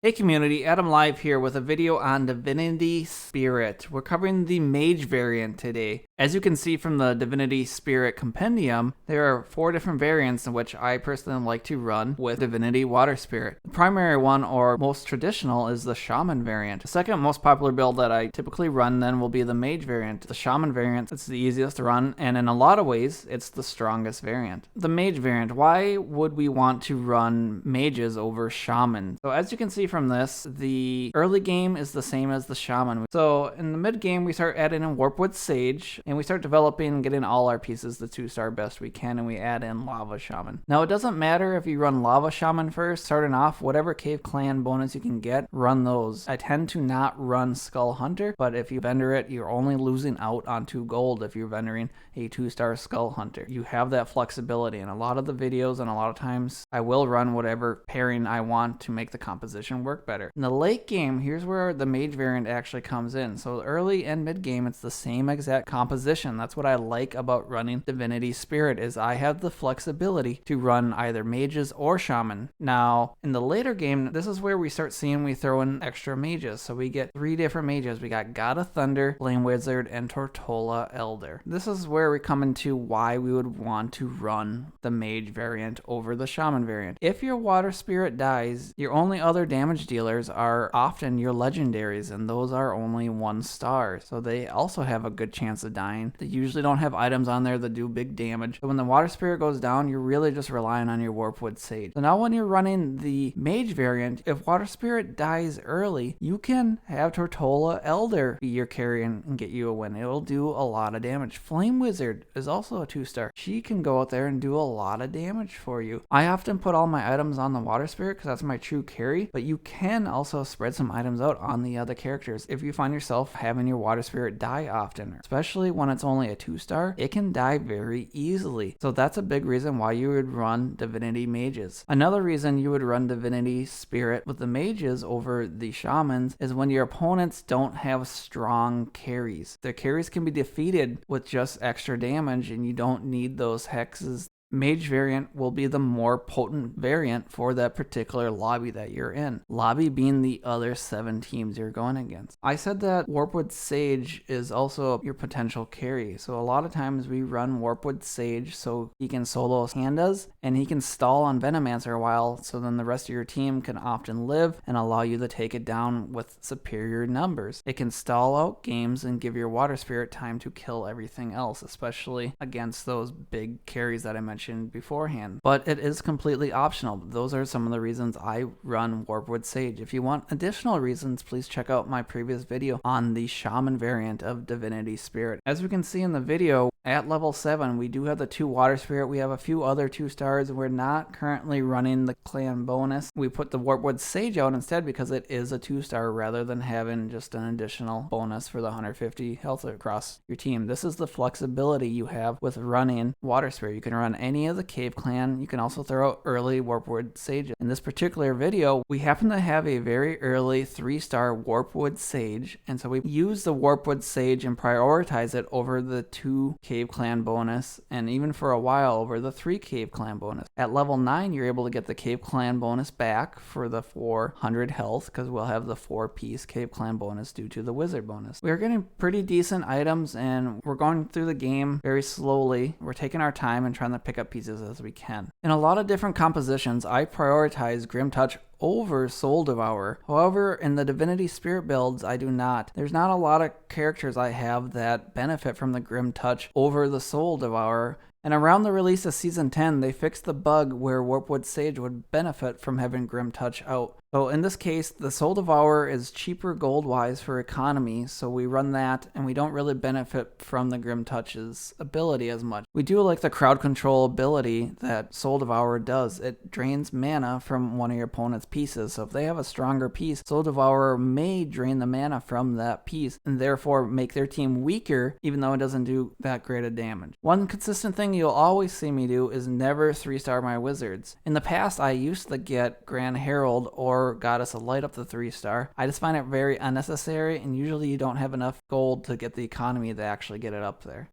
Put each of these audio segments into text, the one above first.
Hey community, Adam Live here with a video on Divinity Spirit. We're covering the Mage variant today. As you can see from the Divinity Spirit compendium, there are 4 different variants in which I personally like to run with Divinity Water Spirit. The primary one, or most traditional, is the Shaman variant. The second most popular build that I typically run then will be the Mage variant. The Shaman variant, it's the easiest to run, and in a lot of ways, it's the strongest variant. The Mage variant, why would we want to run Mages over Shamans? So as you can see from this, the early game is the same as the Shaman. So in the mid game, we start adding in Warpwood Sage, and we start developing and getting all our pieces the 2-star best we can, and we add in Lava Shaman. Now it doesn't matter if you run Lava Shaman first, starting off, whatever Cave Clan bonus you can get, run those. I tend to not run Skull Hunter, but if you vendor it, you're only losing out on 2 gold if you're vendoring a 2-star Skull Hunter. You have that flexibility, and a lot of the videos and a lot of times I will run whatever pairing I want to make the composition work better. In the late game, here's where the Mage variant actually comes in. So early and mid game, it's the same exact composition. That's what I like about running Divinity Spirit, is I have the flexibility to run either mages or shaman. Now in the later game, this is where we start seeing we throw in extra mages. So we get 3 different mages. We got God of Thunder, Flame Wizard, and Tortola Elder. This is where we come into why we would want to run the Mage variant over the Shaman variant. If your Water Spirit dies, your only other damage dealers are often your legendaries, and those are only 1 star, so they also have a good chance of dying. They usually don't have items on there that do big damage. So when the Water Spirit goes down, you're really just relying on your Warpwood Sage. So now when you're running the Mage variant, if Water Spirit dies early, you can have Tortola Elder be your carry and get you a win. It'll do a lot of damage. Flame Wizard is also a 2-star. She can go out there and do a lot of damage for you. I often put all my items on the Water Spirit because that's my true carry, but you can also spread some items out on the other characters. If you find yourself having your Water Spirit die often, especially when it's only a 2-star, it can die very easily. So that's a big reason why you would run Divinity Mages. Another reason you would run Divinity Spirit with the Mages over the Shamans is when your opponents don't have strong carries. Their carries can be defeated with just extra damage, and you don't need those hexes. Mage variant will be the more potent variant for that particular lobby that you're in. Lobby being the other 7 teams you're going against. I said that Warpwood Sage is also your potential carry. So a lot of times we run Warpwood Sage so he can solo Handas and he can stall on Venomancer a while, so then the rest of your team can often live and allow you to take it down with superior numbers. It can stall out games and give your Water Spirit time to kill everything else, especially against those big carries that I mentioned beforehand. But it is completely optional. Those are some of the reasons I run Warpwood Sage. If you want additional reasons, please check out my previous video on the Shaman variant of Divinity Spirit. As we can see in the video, at level 7, we do have the 2 Water Spirit. We have a few other 2-stars, and we're not currently running the clan bonus. We put the Warpwood Sage out instead because it is a 2-star rather than having just an additional bonus for the 150 health across your team. This is the flexibility you have with running Water Spirit. You can run any of the Cave Clan. You can also throw out early Warpwood Sage. In this particular video, we happen to have a very early 3-star Warpwood Sage, and so we use the Warpwood Sage and prioritize it over the 2 Cave Clan bonus, and even for a while over the 3 Cave Clan bonus. At level 9, you're able to get the Cave Clan bonus back for the 400 health, because we'll have the 4-piece Cave Clan bonus due to the Wizard bonus. We're getting pretty decent items, and we're going through the game very slowly. We're taking our time and trying to pick up pieces as we can. In a lot of different compositions, I prioritize Grim Touch over Soul Devourer. However, in the Divinity Spirit builds, I do not. There's not a lot of characters I have that benefit from the Grim Touch over the Soul Devourer. And around the release of Season 10, they fixed the bug where Warpwood Sage would benefit from having Grim Touch out. So in this case, the Soul Devourer is cheaper gold-wise for economy, so we run that, and we don't really benefit from the Grim Touch's ability as much. We do like the crowd control ability that Soul Devourer does. It drains mana from one of your opponent's pieces, so if they have a stronger piece, Soul Devourer may drain the mana from that piece, and therefore make their team weaker, even though it doesn't do that great of damage. One consistent thing you'll always see me do is never 3-star my wizards. In the past, I used to get Grand Herald or Goddess of Light up to 3-star. I just find it very unnecessary, and usually you don't have enough gold to get the economy to actually get it up there.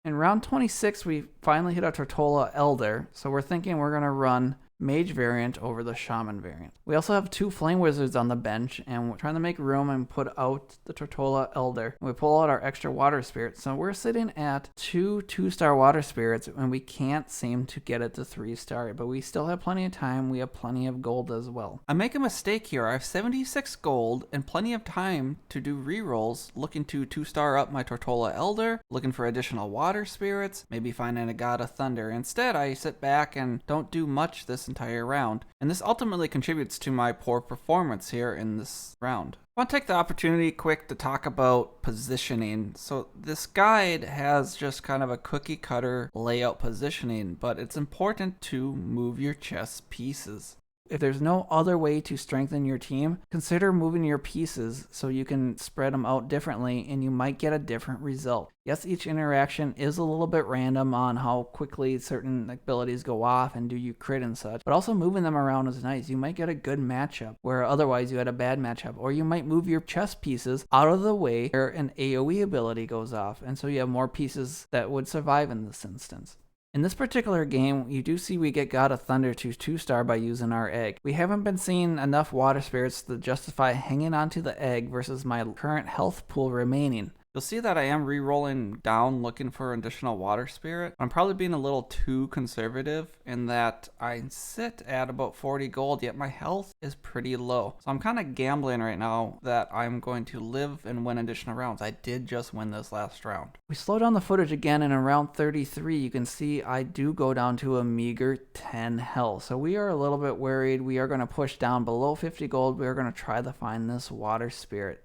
In round 26, we finally hit a Tortola Elder, so we're thinking we're going to run mage variant over the shaman variant. We also have 2 flame wizards on the bench, and we're trying to make room and put out the Tortola Elder. We pull out our extra water spirit, so we're sitting at 2 2-star water spirits, and we can't seem to get it to 3-star, but we still have plenty of time. We have plenty of gold as well. I make a mistake here. I have 76 gold and plenty of time to do rerolls, looking to 2-star up my Tortola Elder, looking for additional water spirits, maybe finding a God of Thunder. Instead, I sit back and don't do much this entire round, and this ultimately contributes to my poor performance here in this round. I want to take the opportunity quick to talk about positioning. So this guide has just kind of a cookie cutter layout positioning, but it's important to move your chess pieces. If there's no other way to strengthen your team, consider moving your pieces so you can spread them out differently and you might get a different result. Yes, each interaction is a little bit random on how quickly certain abilities go off and do you crit and such, but also moving them around is nice. You might get a good matchup where otherwise you had a bad matchup, or you might move your chess pieces out of the way where an AoE ability goes off, and so you have more pieces that would survive in this instance. In this particular game, you do see we get God of Thunder to 2-star by using our egg. We haven't been seeing enough water spirits to justify hanging onto the egg versus my current health pool remaining. You'll see that I am re-rolling down looking for additional water spirit. I'm probably being a little too conservative in that I sit at about 40 gold, yet my health is pretty low. So I'm kind of gambling right now that I'm going to live and win additional rounds. I did just win this last round. We slow down the footage again, and in round 33 you can see I do go down to a meager 10 health. So we are a little bit worried. We are going to push down below 50 gold. We are going to try to find this water spirit.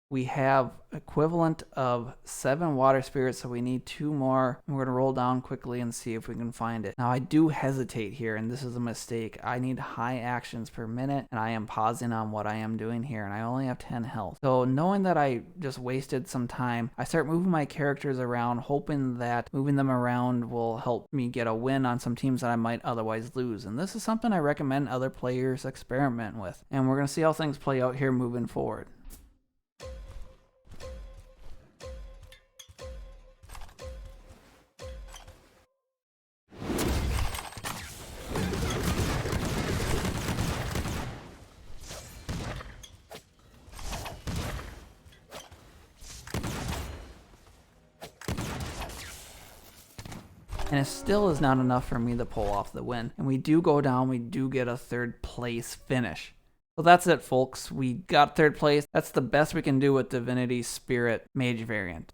We have equivalent of 7 water spirits, so we need 2 more. We're going to roll down quickly and see if we can find it. Now, I do hesitate here, and this is a mistake. I need high actions per minute, and I am pausing on what I am doing here, and I only have 10 health. So knowing that I just wasted some time, I start moving my characters around, hoping that moving them around will help me get a win on some teams that I might otherwise lose. And this is something I recommend other players experiment with. And we're going to see how things play out here moving forward. And it still is not enough for me to pull off the win. And we do go down, we do get a 3rd place finish. So that's it, folks. We got 3rd place. That's the best we can do with Divinity Spirit Mage variant.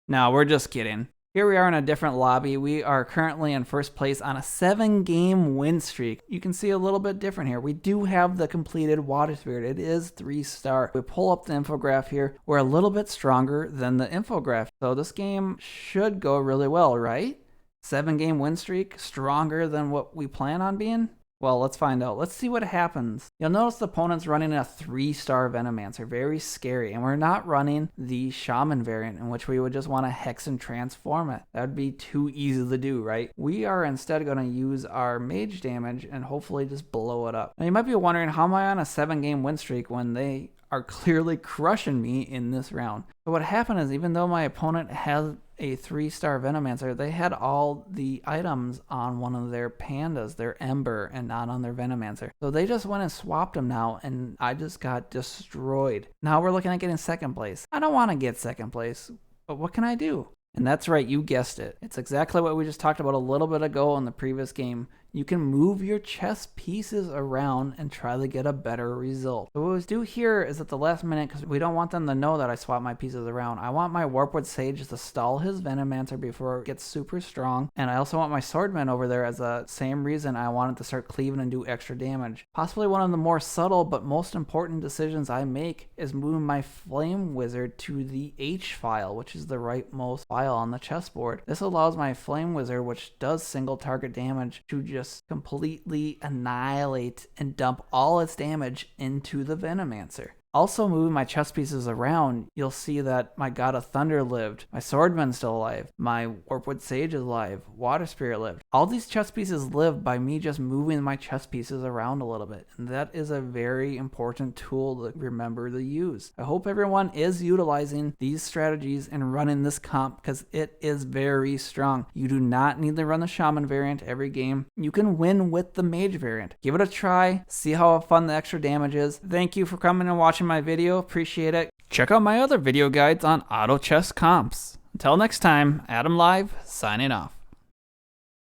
No, we're just kidding. Here we are in a different lobby. We are currently in 1st place on a 7-game win streak. You can see a little bit different here. We do have the completed water spirit. It is 3-star. We pull up the infograph here. We're a little bit stronger than the infograph. So this game should go really well, right? 7-game win streak, stronger than what we plan on being? Well, let's find out. Let's see what happens. You'll notice the opponent's running a 3-star Venomancer. Very scary. And we're not running the Shaman variant, in which we would just want to hex and transform it. That would be too easy to do, right? We are instead going to use our mage damage and hopefully just blow it up. Now, you might be wondering, how am I on a 7-game win streak when they are clearly crushing me in this round? So what happened is, even though my opponent has a 3-star Venomancer, they had all the items on one of their pandas, their Ember, and not on their Venomancer. So they just went and swapped them now, and I just got destroyed. Now we're looking at getting 2nd place. I don't want to get 2nd place, but what can I do? And that's right, you guessed it. It's exactly what we just talked about a little bit ago in the previous game. You can move your chess pieces around and try to get a better result. So what we do here is at the last minute, because we don't want them to know that I swap my pieces around, I want my Warpwood Sage to stall his Venomancer before it gets super strong. And I also want my Swordman over there as the same reason I want it to start cleaving and do extra damage. Possibly one of the more subtle but most important decisions I make is moving my Flame Wizard to the H file, which is the rightmost file on the chessboard. This allows my Flame Wizard, which does single target damage, to just completely annihilate and dump all its damage into the Venomancer. Also, moving my chess pieces around, you'll see that my God of Thunder lived, my Swordman's still alive, my Warpwood Sage is alive, Water Spirit lived. All these chess pieces live by me just moving my chess pieces around a little bit, and that is a very important tool to remember to use. I hope everyone is utilizing these strategies and running this comp because it is very strong. You do not need to run the Shaman variant every game. You can win with the Mage variant. Give it a try, see how fun the extra damage is. Thank you for coming and watching my video, appreciate it. Check out my other video guides on auto chess comps. Until next time, Adam Live, signing off.